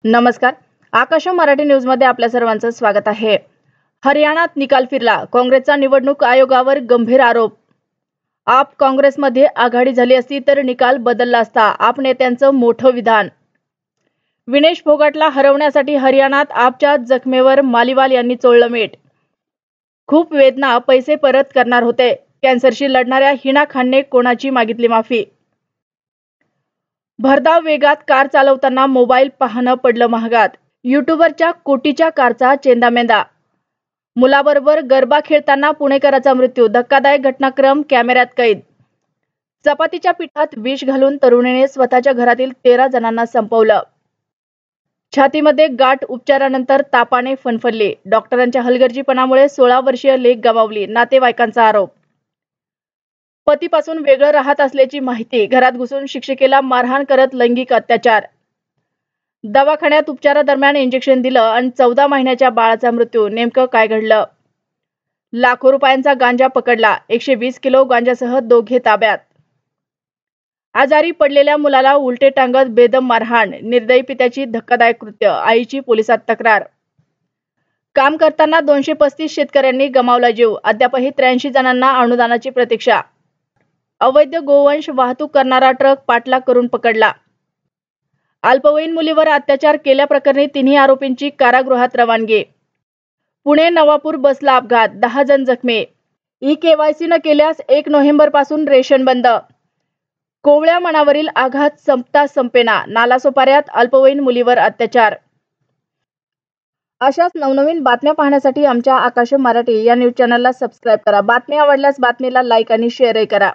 नमस्कार. आकाश मराठी न्यूज मध्ये आपल्या सर्वांचं स्वागत आहे. हरियाणात निकाल फिरला. काँग्रेसचा निवडणूक आयोगावर गंभीर आरोप. आप काँग्रेसमध्ये आघाडी झाली असती तर निकाल बदलला असता. आप नेत्यांचं मोठं विधान. विनेश फोगाटला हरवण्यासाठी हरियाणात आपच्या जखमेवर मालीवाल यांनी चोळलं मीठ. खूप वेदना, पैसे परत करणार होते. कॅन्सरशी लढणाऱ्या हिना खानने कोणाची मागितली माफी. भरधाव वेगात कार चालवताना मोबाईल पाहणं पडलं महागात. युट्यूबरच्या कोटीच्या कारचा चेंदामेंदा. मुलाबरोबर गरबा खेळताना पुणेकराचा मृत्यू. धक्कादायक घटनाक्रम कॅमेऱ्यात कैद. चपातीच्या पिठात विष घालून तरुणीने स्वतःच्या घरातील 13 जणांना संपवलं. छातीमध्ये गाठ, उपचारानंतर तापाने फणफणली. डॉक्टरांच्या हलगर्जीपणामुळे 16 वर्षीय लेक गमावली. नातेवाईकांचा आरोप. पतीपासून वेगळं राहत असल्याची माहिती. घरात घुसून शिक्षिकेला मारहाण करत लैंगिक अत्याचार. दवाखान्यात उपचारादरम्यान इंजेक्शन दिलं आणि 14 महिन्याच्या बाळाचा मृत्यू. नेमकं काय घडलं? लाखो रुपयांचा गांजा पकडला. 120 किलो गांजासह दोघे ताब्यात. आजारी पडलेल्या मुलाला उलटे टांगत बेदम मारहाण. निर्दयी पित्याची धक्कादायक कृत्य. आईची पोलिसात तक्रार. काम करताना 235 शेतकऱ्यांनी गमावला जीव. अद्यापही 83 जणांना अनुदानाची प्रतीक्षा. अवैध गोवंश वाहतूक करणारा ट्रक पाठलाग करून पकडला. अल्पवयीन मुलीवर अत्याचार केल्याप्रकरणी तिन्ही आरोपींची कारागृहात रवानगी. पुणे नवापूर बसला अपघात. 10 जण जखमी. ई-केवायसी न केल्यास 1 नोव्हेंबरपासून रेशन बंद. कोवळ्या मनावरील आघात संपता संपेना. नालासोपाऱ्यात अल्पवयीन मुलीवर अत्याचार. अशाच नवनवीन बातम्या पाहण्यासाठी आमच्या आकाश मराठी या न्यूज चॅनलला सबस्क्राईब करा. बातमी आवडल्यास बातमीला लाईक आणि शेअरही करा.